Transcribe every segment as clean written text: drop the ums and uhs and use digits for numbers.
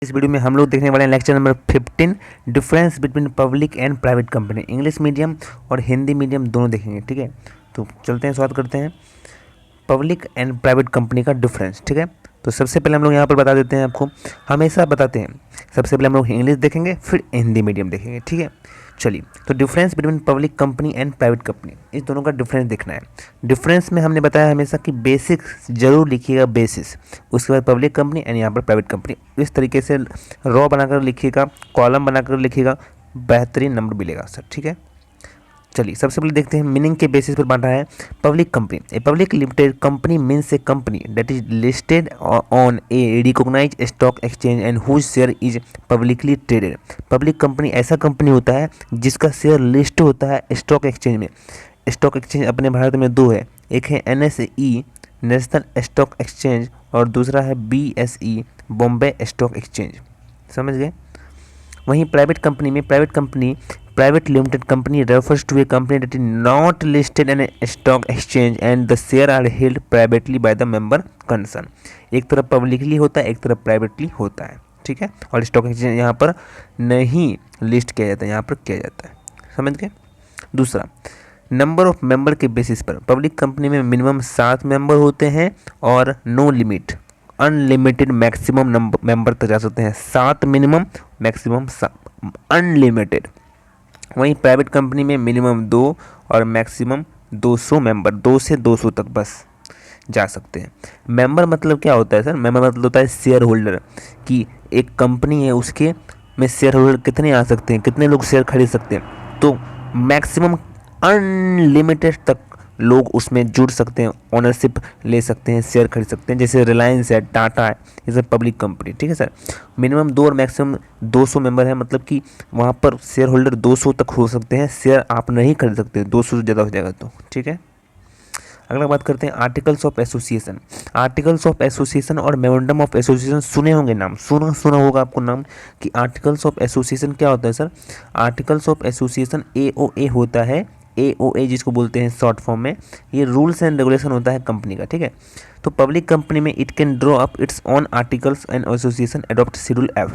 इस वीडियो में हम लोग देखने वाले हैं lecture number 15 difference between public and private company. English medium और हिंदी मीडियम दोनों देखेंगे, ठीक है। तो चलते हैं, शुरुआत करते हैं पब्लिक एंड प्राइवेट कंपनी का डिफरेंस, ठीक है। तो सबसे पहले हम लोग यहाँ पर बता देते हैं, आपको हमेशा बताते हैं, सबसे पहले हम लोग इंग्लिश देखेंगे फिर हिंदी मीडियम देखेंगे, ठीक है। चलिए, तो difference between public company and private company, इस दोनों का डिफरेंस देखना है। डिफरेंस में हमने बताया हमेशा कि बेसिक जरूर लिखिएगा, बेसिस, उसके बाद पब्लिक कंपनी एंड यहाँ पर प्राइवेट कंपनी। इस तरीके से रॉ बनाकर लिखिएगा, कॉलम बनाकर लिखिएगा, बेहतरीन नंबर मिलेगा सर, ठीक है। चलिए, सबसे पहले देखते हैं मीनिंग के बेसिस पर बांटा है। Public company, a public limited company means a company that is listed on a recognise stock exchange and whose share is publicly traded. Public company ऐसा कंपनी होता है जिसका शेयर लिस्ट होता है स्टॉक एक्सचेंज में। स्टॉक एक्सचेंज अपने भारत में दो है, एक है NSE नेशनल स्टॉक एक्सचेंज और दूसरा है BSE बॉम्बे स्टॉक एक्सचेंज, समझ गए। वहीं प्राइवेट कंपनी में private limited company refers to a company that is not listed in a stock exchange and the share are held privately by the member concern। एक तरफ publicly होता है, एक तरफ प्राइवेटली होता है, ठीक है। और स्टॉक एक्सचेंज यहाँ पर नहीं लिस्ट किया जाता है, यहाँ पर किया जाता है, समझ गए। दूसरा, नंबर ऑफ मेंबर के बेसिस पर पब्लिक कंपनी में मिनिमम 7 मेंबर होते हैं और no limit unlimited maximum member तक जा सकते हैं। 7 मिनिमम, मैक्सिमम अनलिमिटेड। वहीं प्राइवेट कंपनी में मिनिमम 2 और मैक्सिमम 200 मेंबर, 2 से 200 तक बस जा सकते हैं। मेंबर मतलब क्या होता है सर? मेंबर मतलब होता है शेयर होल्डर, कि एक कंपनी है उसके में शेयर होल्डर कितने आ सकते हैं, कितने लोग शेयर खरीद सकते हैं। तो मैक्सिमम अनलिमिटेड तक लोग उसमें जुड़ सकते हैं, ओनरशिप ले सकते हैं, शेयर खरीद सकते हैं। जैसे रिलायंस है, टाटा है, ये सब पब्लिक कंपनी, ठीक है सर। मिनिमम 2 और मैक्सिमम 200 मेंबर है, मतलब कि वहाँ पर शेयर होल्डर 200 तक हो सकते हैं, शेयर आप नहीं खरीद सकते, 200 से ज़्यादा हो जाएगा तो, ठीक है। अगला बात करते हैं articles of association. Articles of association और मेमोरेंडम ऑफ एसोसिएशन सुने होंगे नाम, सुना होगा आपको नाम कि आर्टिकल्स ऑफ एसोसिएशन क्या होता है sir? Articles of association AOA होता है, AOA जिसको बोलते हैं शॉर्ट फॉर्म में। ये रूल्स एंड रेगुलेशन होता है कंपनी का, ठीक है। तो पब्लिक कंपनी में it can draw up it's on articles and association adopt schedule F।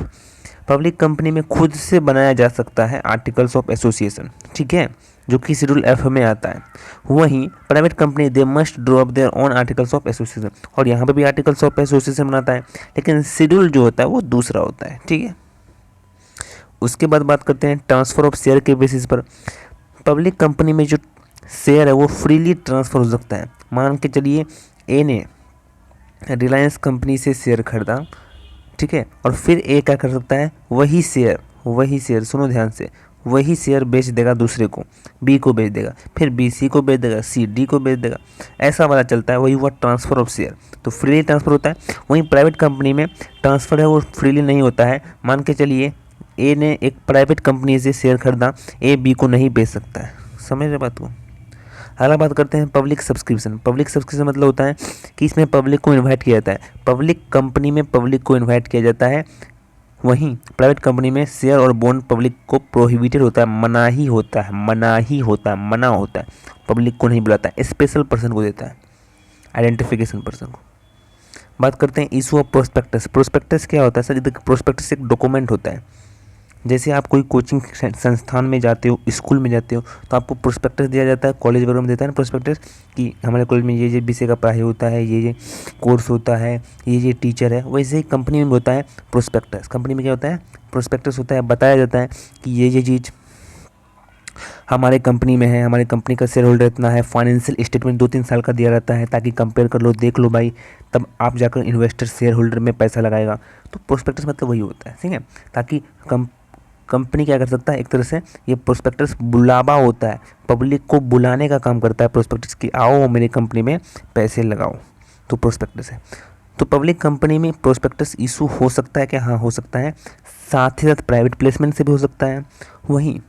Public company में खुद से बनाया जा सकता है आर्टिकल्स ऑफ एसोसिएशन, ठीक है, जो कि शेड्यूल F में आता है। वहीं private company they must draw up their own articles of association, और यहाँ पे भी आर्टिकल्स ऑफ एसोसिएशन बनाता है, लेकिन शेड्यूल जो होता है वो दूसरा होता है, ठीक है। उसके बाद बात करते हैं ट्रांसफर ऑफ शेयर के बेसिस पर। पब्लिक कंपनी में जो शेयर है वो फ्रीली ट्रांसफ़र हो सकता है। मान के चलिए ए ने रिलायंस कंपनी से शेयर खरीदा, ठीक है, और फिर ए क्या कर सकता है, वही शेयर सुनो ध्यान से, वही शेयर बेच देगा दूसरे को, बी को बेच देगा, फिर BC को बेच देगा, CD को बेच देगा, ऐसा वाला चलता है, वही हुआ ट्रांसफ़र ऑफ शेयर। तो फ्रीली ट्रांसफ़र होता है। वहीं प्राइवेट कंपनी में ट्रांसफ़र है वो फ्रीली नहीं होता है। मान के चलिए ए ने एक प्राइवेट कंपनी से शेयर खरीदा, A B को नहीं बेच सकता है, समझ रहे बात को। अगला बात करते हैं पब्लिक सब्सक्रिप्शन। पब्लिक सब्सक्रिप्शन मतलब होता है कि इसमें पब्लिक को इनवाइट किया जाता है। पब्लिक कंपनी में पब्लिक को इनवाइट किया जाता है, वहीं प्राइवेट कंपनी में शेयर और बॉन्ड पब्लिक को प्रोहिबिटेड होता है, मना होता है। पब्लिक को नहीं बुलाता है, स्पेशल पर्सन को देता है, आइडेंटिफिकेशन पर्सन को। बात करते हैं इशू ऑफ प्रोस्पेक्टस। प्रोस्पेक्टस क्या होता है सर? प्रोस्पेक्टस एक डॉक्यूमेंट होता है। जैसे आप कोई कोचिंग संस्थान में जाते हो, स्कूल में जाते हो, तो आपको प्रोस्पेक्टस दिया जाता है, कॉलेज वगैरह में देता है ना प्रोस्पेक्टस, कि हमारे कॉलेज में ये विषय का पढ़ाई होता है, ये कोर्स होता है, ये टीचर है। वैसे ही कंपनी में होता है प्रोस्पेक्टस। कंपनी में क्या होता है? प्रोस्पेक्टस होता है, बताया जाता है कि ये चीज़ हमारे कंपनी में है, हमारी कंपनी का शेयर होल्डर इतना है, फाइनेंशियल स्टेटमेंट 2-3 साल का दिया रहता है, ताकि कंपेयर कर लो, देख लो भाई, तब आप जाकर इन्वेस्टर शेयर होल्डर में पैसा लगाएगा। तो प्रोस्पेक्टस मतलब वही होता है, ठीक है, ताकि कंपनी क्या कर सकता है, एक तरह से ये प्रोस्पेक्टस बुलावा होता है, पब्लिक को बुलाने का काम करता है प्रोस्पेक्टस, कि आओ मेरी कंपनी में पैसे लगाओ, तो प्रोस्पेक्टस है। तो पब्लिक कंपनी में प्रोस्पेक्टस इशू हो सकता है क्या? हाँ, हो सकता है। साथ ही साथ प्राइवेट प्लेसमेंट से भी हो सकता है। वहीं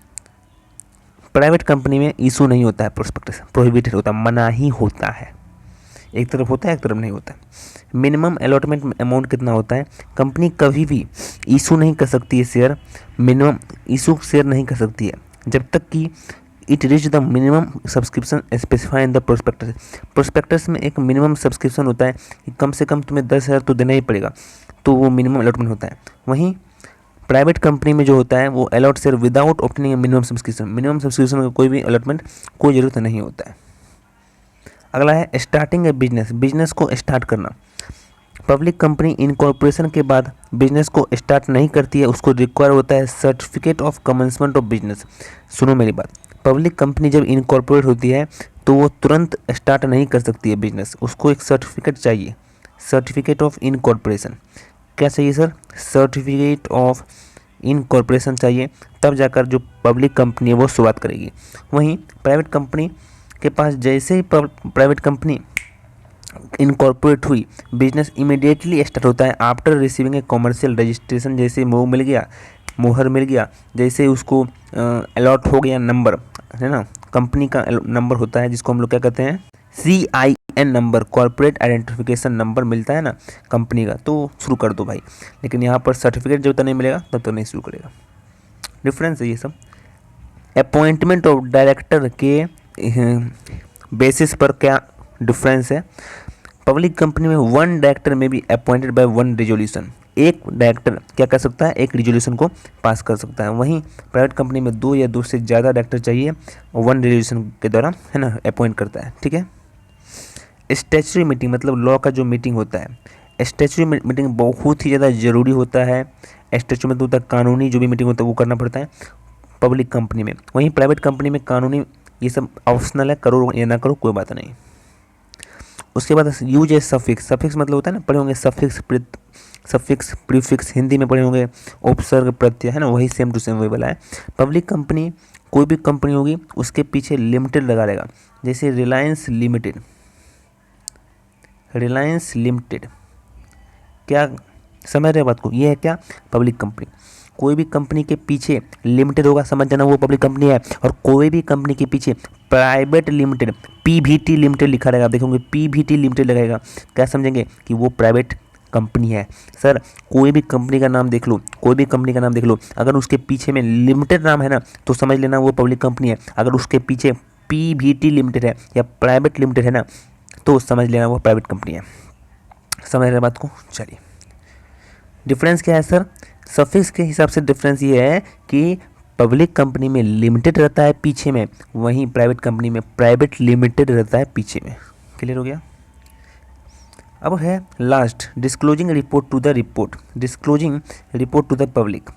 प्राइवेट कंपनी में इशू नहीं होता है, प्रोस्पेक्टस प्रोहिबिटेड होता है, मना ही होता है। एक तरफ होता है, एक तरफ नहीं होता है। मिनिमम अलॉटमेंट अमाउंट कितना होता है? कंपनी कभी भी इशू नहीं कर सकती है शेयर, मिनिमम इशू शेयर नहीं कर सकती है जब तक कि it reach the minimum subscription specify in the prospectus. Prospectus में एक मिनिमम सब्सक्रिप्शन होता है कि कम से कम तुम्हें 10,000 तो देना ही पड़ेगा। तो वो मिनिमम अलॉटमेंट होता है। वहीं प्राइवेट कंपनी में जो होता है वो allot share without obtaining minimum subscription का कोई भी अलॉटमेंट कोई ज़रूरत नहीं होता है। अगला है स्टार्टिंग ए बिजनेस, बिजनेस को स्टार्ट करना। पब्लिक कंपनी इनकॉर्पोरेशन के बाद बिजनेस को स्टार्ट नहीं करती है, उसको रिक्वायर होता है certificate of commencement of business. सुनो मेरी बात, पब्लिक कंपनी जब इनकॉर्पोरेट होती है तो वो तुरंत स्टार्ट नहीं कर सकती है बिजनेस, उसको एक सर्टिफिकेट चाहिए, सर्टिफिकेट ऑफ इनकॉर्पोरेशन। क्या चाहिए सर? सर्टिफिकेट ऑफ इनकॉर्पोरेशन चाहिए, तब जाकर जो पब्लिक कंपनी है वो शुरुआत करेगी। वहीं प्राइवेट कंपनी के पास जैसे ही प्राइवेट कंपनी इनकॉर्पोरेट हुई, बिजनेस इमीडिएटली स्टार्ट होता है after receiving a commercial registration. जैसे मोहर मिल गया, जैसे उसको अलॉट हो गया नंबर, है ना, कंपनी का नंबर होता है जिसको हम लोग क्या कहते हैं, CIN number, corporate identification number मिलता है ना कंपनी का, तो शुरू कर दो भाई। लेकिन यहाँ पर सर्टिफिकेट जब तक नहीं मिलेगा तब तक नहीं शुरू करेगा। डिफरेंस है ये सब। अपॉइंटमेंट ऑफ डायरेक्टर के बेसिस पर क्या डिफरेंस है? पब्लिक कंपनी में वन डायरेक्टर में भी अपॉइंटेड बाय वन रिजोल्यूशन, एक डायरेक्टर क्या कर सकता है, एक रिजोल्यूशन को पास कर सकता है। वहीं प्राइवेट कंपनी में दो या दो से ज़्यादा डायरेक्टर चाहिए, वन रिजोल्यूशन के द्वारा, है ना, अपॉइंट करता है। ठीक है। स्टैच्यूटरी मीटिंग मतलब लॉ का जो मीटिंग होता है, स्टैच्यूटरी मीटिंग बहुत ही ज़्यादा ज़रूरी होता है। स्टैच्यू मतलब होता है कानूनी जो भी मीटिंग होता है वो करना पड़ता है पब्लिक कंपनी में। वहीं प्राइवेट कंपनी में कानूनी ये सब ऑप्शनल है, करो या ना करो कोई बात नहीं। उसके बाद यूज ए सफिक्स, सफिक्स मतलब होता है ना, पढ़े होंगे सफिक्स प्रीफिक्स, हिंदी में पढ़े होंगे उपसर्ग प्रत्यय, है ना, वही सेम टू सेम वही वाला है। पब्लिक कंपनी कोई भी कंपनी होगी उसके पीछे लिमिटेड लगा रहेगा, जैसे रिलायंस लिमिटेड, क्या समझ रहे बात को, ये है क्या, पब्लिक कंपनी। कोई भी कंपनी के पीछे लिमिटेड होगा, समझ जाना वो पब्लिक कंपनी है। और कोई भी कंपनी के पीछे प्राइवेट लिमिटेड, PVT लिमिटेड लिखा रहेगा, देखोगे PVT लिमिटेड लगेगा, क्या समझेंगे कि वो प्राइवेट कंपनी है। सर कोई भी कंपनी का नाम देख लो, अगर उसके पीछे में लिमिटेड नाम है ना तो समझ लेना वो पब्लिक कंपनी है। अगर उसके पीछे PVT लिमिटेड है या प्राइवेट लिमिटेड है ना तो समझ लेना वो प्राइवेट कंपनी है। समझ रहे बात को? चलिए, डिफरेंस क्या है सर? सफिक्स के हिसाब से डिफरेंस ये है कि पब्लिक कंपनी में लिमिटेड रहता है पीछे में, वहीं प्राइवेट कंपनी में प्राइवेट लिमिटेड रहता है पीछे में। क्लियर हो गया? अब है last, disclosing report to the public,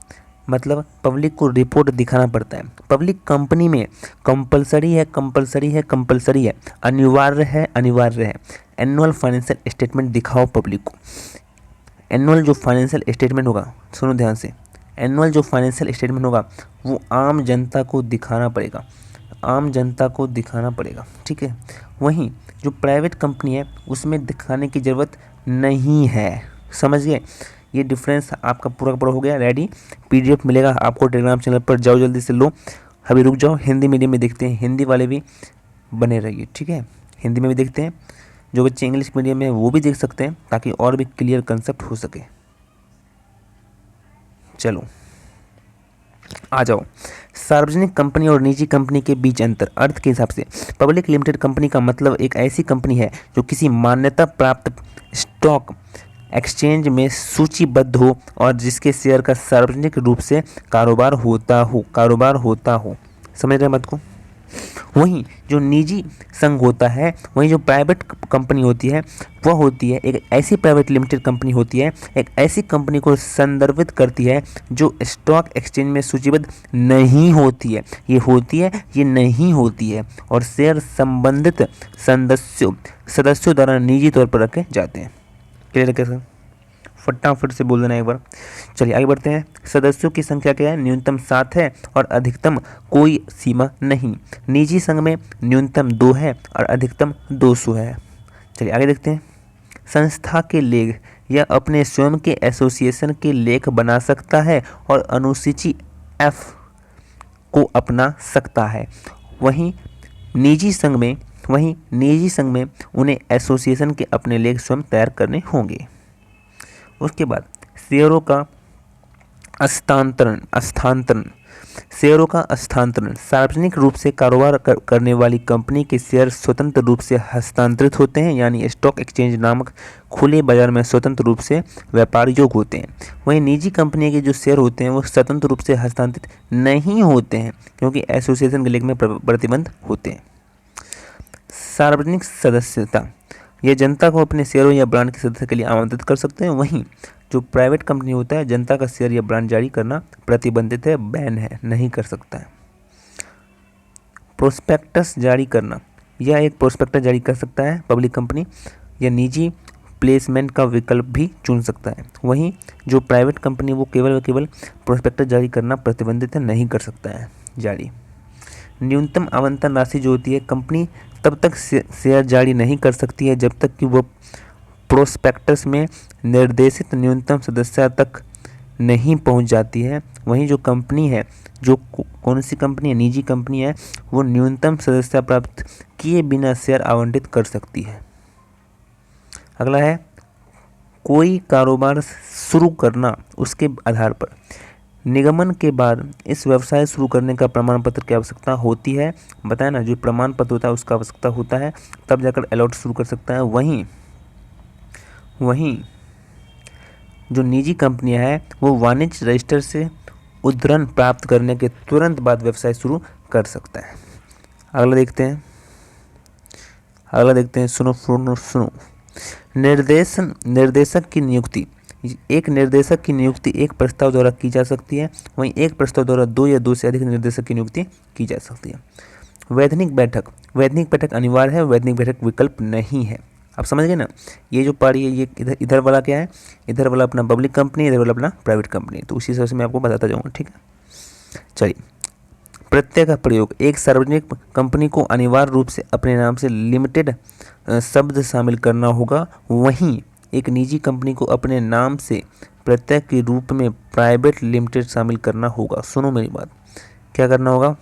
मतलब पब्लिक को रिपोर्ट दिखाना पड़ता है। पब्लिक कंपनी में कंपलसरी है, अनिवार्य है एनुअल फाइनेंशियल स्टेटमेंट दिखाओ पब्लिक को। एनुअल जो फाइनेंशियल स्टेटमेंट होगा, सुनो ध्यान से, एनुअल जो फाइनेंशियल स्टेटमेंट होगा वो आम जनता को दिखाना पड़ेगा, ठीक है। वहीं जो प्राइवेट कंपनी है उसमें दिखाने की ज़रूरत नहीं है। समझ गए? ये डिफरेंस आपका पूरा हो गया। रेडी? PDF मिलेगा आपको टेलीग्राम चैनल पर, जाओ जल्दी से लो। अभी रुक जाओ, हिंदी मीडियम में देखते हैं, हिंदी वाले भी बने रहिए, ठीक है। हिंदी में भी देखते हैं, जो बच्चे इंग्लिश मीडियम में वो भी देख सकते हैं ताकि और भी क्लियर कंसेप्ट हो सके। चलो आ जाओ। सार्वजनिक कंपनी और निजी कंपनी के बीच अंतर, अर्थ के हिसाब से पब्लिक लिमिटेड कंपनी का मतलब एक ऐसी कंपनी है जो किसी मान्यता प्राप्त स्टॉक एक्सचेंज में सूचीबद्ध हो और जिसके शेयर का सार्वजनिक रूप से कारोबार होता हो। समझ रहे मत को? वहीं जो निजी संघ होता है, वहीं जो प्राइवेट कंपनी होती है वह होती है एक ऐसी प्राइवेट लिमिटेड कंपनी होती है, एक ऐसी कंपनी को संदर्भित करती है जो स्टॉक एक्सचेंज में सूचीबद्ध नहीं होती है, ये नहीं होती है और शेयर संबंधित सदस्यों द्वारा निजी तौर पर रखे जाते हैं। क्लियर है क्या सर? फटाफट से बोल देना एक बार। चलिए आगे बढ़ते हैं। सदस्यों की संख्या क्या है? न्यूनतम 7 है और अधिकतम कोई सीमा नहीं। निजी संघ में न्यूनतम 2 है और अधिकतम 200 है। चलिए आगे देखते हैं। संस्था के लेख या अपने स्वयं के एसोसिएशन के लेख बना सकता है और अनुसूची F को अपना सकता है। वहीं निजी संघ में उन्हें एसोसिएशन के अपने लेख स्वयं तैयार करने होंगे। उसके बाद शेयरों का स्थानांतरण, शेयरों का हस्तांतरण, सार्वजनिक रूप से कारोबार करने वाली कंपनी के शेयर स्वतंत्र रूप से हस्तांतरित होते हैं, यानी स्टॉक एक्सचेंज नामक खुले बाजार में स्वतंत्र रूप से व्यापार योग्य होते हैं। वहीं निजी कंपनी के जो शेयर होते हैं वो स्वतंत्र रूप से हस्तांतरित नहीं होते हैं, क्योंकि एसोसिएशन के लेख में प्रतिबंध होते हैं। सार्वजनिक सदस्यता, यह जनता को अपने शेयरों या ब्रांड के सदस्य के लिए आमंत्रित कर सकते हैं। वहीं जो प्राइवेट कंपनी होता है, जनता का शेयर या ब्रांड जारी करना प्रतिबंधित है, बैन है, नहीं कर सकता है। प्रोस्पेक्टस जारी करना, यह एक प्रोस्पेक्टस जारी कर सकता है पब्लिक कंपनी, या निजी प्लेसमेंट का विकल्प भी चुन सकता है। वहीं जो प्राइवेट कंपनी वो केवल प्रोस्पेक्टस जारी करना प्रतिबंधित है, नहीं कर सकता है जारी। न्यूनतम आवंटन राशि जो होती है, कंपनी तब तक शेयर जारी नहीं कर सकती है जब तक कि वो प्रोस्पेक्टस में निर्देशित न्यूनतम सदस्यता तक नहीं पहुंच जाती है। वहीं जो कंपनी है, जो कौन सी कंपनी है, निजी कंपनी है, वो न्यूनतम सदस्यता प्राप्त किए बिना शेयर आवंटित कर सकती है। अगला है कोई कारोबार शुरू करना, उसके आधार पर निगमन के बाद इस व्यवसाय शुरू करने का प्रमाण पत्र की आवश्यकता होती है। बताया ना, जो प्रमाण पत्र होता है उसका आवश्यकता होता है, तब जाकर अलॉट शुरू कर सकता है। वहीं जो निजी कंपनियां हैं वो वाणिज्य रजिस्टर से उद्धरण प्राप्त करने के तुरंत बाद व्यवसाय शुरू कर सकता है। अगला देखते हैं, सुनो। निर्देशक की नियुक्ति, एक निर्देशक की नियुक्ति एक प्रस्ताव द्वारा की जा सकती है। वहीं एक प्रस्ताव द्वारा 2 या 2 से अधिक निर्देशक की नियुक्ति की जा सकती है। वैधानिक बैठक अनिवार्य है, वैधानिक बैठक विकल्प नहीं है। आप समझ गए ना, ये जो पार्टी है, ये इधर वाला क्या है, इधर वाला अपना पब्लिक कंपनी, इधर वाला अपना प्राइवेट कंपनी। तो उसी हिसाब से मैं आपको बताता जाऊँगा, ठीक है। चलिए, प्रत्यय का प्रयोग, एक सार्वजनिक कंपनी को अनिवार्य रूप से अपने नाम से लिमिटेड शब्द शामिल करना होगा। वहीं एक निजी कंपनी को अपने नाम से प्रत्यय के रूप में प्राइवेट लिमिटेड शामिल करना होगा। सुनो मेरी बात, क्या करना होगा,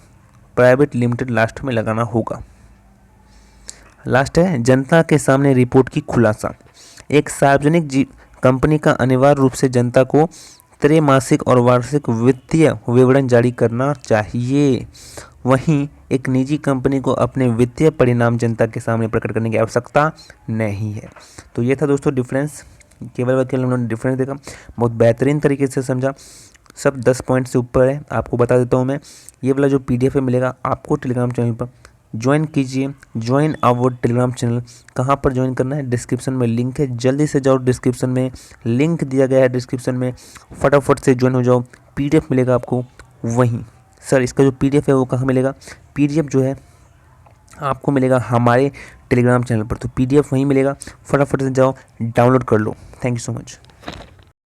प्राइवेट लिमिटेड लास्ट में लगाना होगा। लास्ट है जनता के सामने रिपोर्ट की खुलासा, एक सार्वजनिक कंपनी का अनिवार्य रूप से जनता को त्रैमासिक और वार्षिक वित्तीय विवरण जारी करना चाहिए। वहीं एक निजी कंपनी को अपने वित्तीय परिणाम जनता के सामने प्रकट करने की आवश्यकता नहीं है। तो ये था दोस्तों डिफरेंस, केवल हम लोगों ने डिफरेंस देखा, बहुत बेहतरीन तरीके से समझा, सब 10 पॉइंट से ऊपर है। आपको बता देता हूँ मैं, ये वाला जो PDF है मिलेगा आपको टेलीग्राम चैनल पर, ज्वाइन कीजिए, ज्वाइन आवर टेलीग्राम चैनल। कहाँ पर ज्वाइन करना है, डिस्क्रिप्शन में लिंक है, जल्दी से जाओ, डिस्क्रिप्शन में लिंक दिया गया है, डिस्क्रिप्शन में फटाफट से ज्वाइन हो जाओ। PDF मिलेगा आपको वहीं। सर इसका जो PDF है वो कहाँ मिलेगा, PDF जो है आपको मिलेगा हमारे टेलीग्राम चैनल पर, तो PDF वहीं मिलेगा, फटाफट से जाओ डाउनलोड कर लो। Thank you so much.